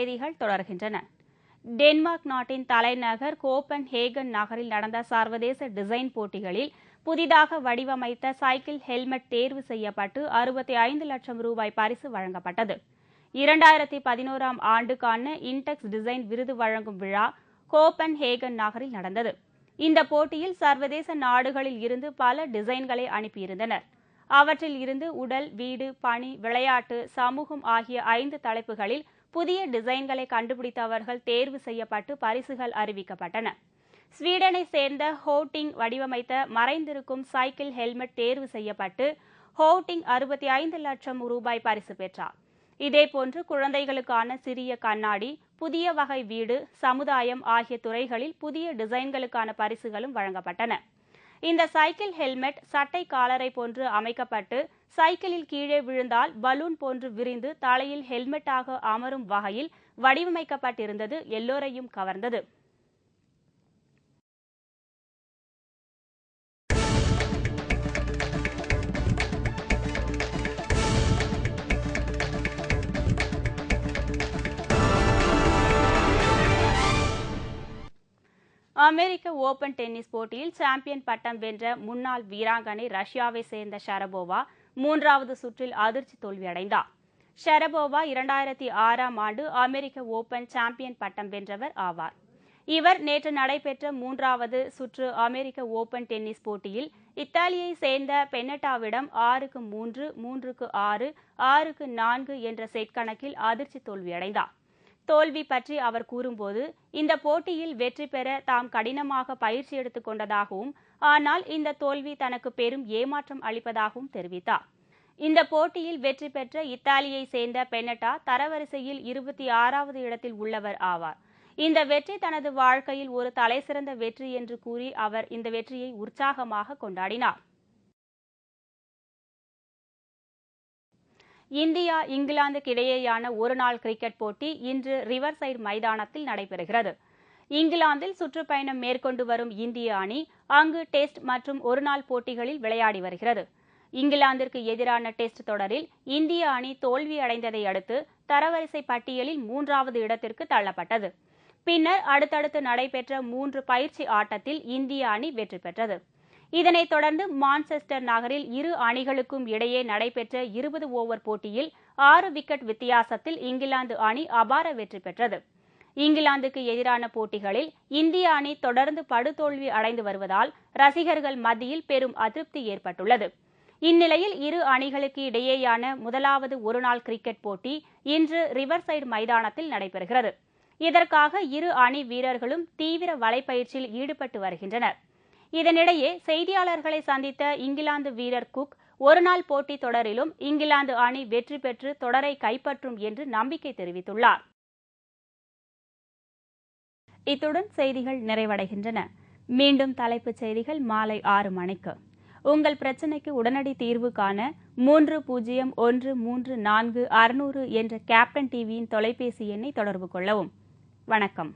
செய்திகள் தொடர்கின்றன. டென்மார்க் நாட்டின் தலைநகர் கோப்பன்ஹேகன் நகரில் நடந்த சர்வதேச டிசைன் போட்டிகளில் புதிதாக வடிவமைத்த சைக்கிள் ஹெல்மெட் தேர்வு செய்யப்பட்டு 65 லட்சம் ரூபாய் பரிசு வழங்கப்பட்டது. 2011ஆம் ஆண்டுக்கான இன்டெக்ஸ் டிசைன் விருது வழங்கும் விழா கோப்பன்ஹேகன் நகரில் நடந்தது. இந்த போட்டியில் சர்வதேச நாடுகளில் இருந்து பல டிசைன்களை அனுப்பியிருந்தனர். அவற்றில் இருந்து உடல், வீடு, பணி, விளையாட்டு, சமூகம் ஆகிய 5 தலைப்புகளில் புதிய டிசைன்களை கண்டுபிடித்தவர்கள் தேர்வு செய்யப்பட்டு பரிசுகள் அறிவிக்கப்பட்டன. ஸ்வீடனை சேர்ந்த ஹோட்டிங் வடிவமைத்த மறைந்திருக்கும் சைக்கிள் ஹெல்மெட் தேர்வு செய்யப்பட்டு ஹோட்டிங் 65 லட்சம் ரூபாய் பரிசு பெற்றார். இதேபோன்று குழந்தைகளுக்கான சிறிய கண்ணாடி, புதிய வகை வீடு, சமுதாயம் ஆகிய துறைகளில் புதிய டிசைன்களுக்கான பரிசுகளும் வழங்கப்பட்டன. இந்த சைக்கிள் ஹெல்மெட் சட்டை காலரை போன்று அமைக்கப்பட்டு சைக்கிளில் கீழே விழுந்தால் பலூன் போன்று விரிந்து தலையில் ஹெல்மெட்டாக அமரும் வகையில் வடிவமைக்கப்பட்டிருந்தது எல்லோரையும் கவர்ந்தது. அமெரிக்க ஓபன் டென்னிஸ் போட்டியில் சாம்பியன் பட்டம் வென்ற முன்னாள் வீராங்கனை ரஷ்யாவை சேர்ந்த ஷரபோவா 3வது சுற்றில் அதிர்ச்சி தோல்வியடைந்தார். ஷரபோவா 2006ஆம் ஆண்டு அமெரிக்க ஓபன் சாம்பியன் பட்டம் வென்றவர் ஆவார். இவர் நேற்று நடைபெற்ற 3வது சுற்று அமெரிக்க ஓபன் டென்னிஸ் போட்டியில் இத்தாலியை சேர்ந்த பென்னட்டாவிடம் 6-3, 3-6, 6-4 என்ற செட் கணக்கில் அதிர்ச்சி தோல்வியடைந்தார். தோல்வி பற்றி அவர் கூறும்போது, இந்த போட்டியில் வெற்றி பெற தாம் கடினமாக பயிற்சி எடுத்துக் கொண்டதாகவும், ஆனால் இந்த தோல்வி தனக்கு பெரும் ஏமாற்றம் அளிப்பதாகவும் தெரிவித்தார். இந்த போட்டியில் வெற்றி பெற்ற இத்தாலியை சேர்ந்த பென்னட்டா தரவரிசையில் 26வது இடத்தில் உள்ளவர் ஆவார். இந்த வெற்றி தனது வாழ்க்கையில் ஒரு தலைசிறந்த வெற்றி என்று கூறி அவர் இந்த வெற்றியை உற்சாகமாக கொண்டாடினார். இந்தியா இங்கிலாந்துக்கு இடையேயான ஒருநாள் கிரிக்கெட் போட்டி இன்று ரிவர்சைடு மைதானத்தில் நடைபெறுகிறது. இங்கிலாந்தில் சுற்றுப்பயணம் மேற்கொண்டு வரும் இந்திய அணி அங்கு டெஸ்ட் மற்றும் ஒருநாள் போட்டிகளில் விளையாடி வருகிறது. இங்கிலாந்திற்கு எதிரான டெஸ்ட் தொடரில் இந்திய அணி தோல்வியடைந்ததை அடுத்து தரவரிசை பட்டியலில் 3வது இடத்திற்கு தள்ளப்பட்டது. பின்னர் அடுத்தடுத்து நடைபெற்ற 3 பயிற்சி ஆட்டத்தில் இந்திய அணி வெற்றி பெற்றது. இதனைத் தொடர்ந்து மான்செஸ்டர் நகரில் இரு அணிகளுக்கும் இடையே நடைபெற்ற 20 ஓவர் போட்டியில் 6 விக்கெட் வித்தியாசத்தில் இங்கிலாந்து அணி அபார வெற்றி பெற்றது. இங்கிலாந்துக்கு எதிரான போட்டிகளில் இந்திய அணி தொடர்ந்து படுதோல்வி அடைந்து வருவதால் ரசிகர்கள் மத்தியில் பெரும் அதிருப்தி ஏற்பட்டுள்ளது. இந்நிலையில் இரு அணிகளுக்கு இடையேயான முதலாவது ஒருநாள் கிரிக்கெட் போட்டி இன்று ரிவர்சைடு மைதானத்தில் நடைபெறுகிறது. இதற்காக இரு அணி வீரர்களும் தீவிர வலைப்பயிற்சியில் ஈடுபட்டு வருகின்றனர். இதனிடையே செய்தியாளர்களை சந்தித்த இங்கிலாந்து வீரர் குக் ஒருநாள் போட்டி தொடரிலும் இங்கிலாந்து அணி வெற்றி பெற்று தொடரை கைப்பற்றும் என்று நம்பிக்கை தெரிவித்துள்ளார். இத்துடன் செய்திகள் நிறைவடைகின்றன. மீண்டும் தலைப்புச் செய்திகள் மாலை 6 மணிக்கு. உங்கள் பிரச்சினைக்கு உடனடி தீர்வு காண 30134600 என்ற கேப்டன் டிவியின் தொலைபேசி எண்ணை தொடர்பு கொள்ளவும். வணக்கம்.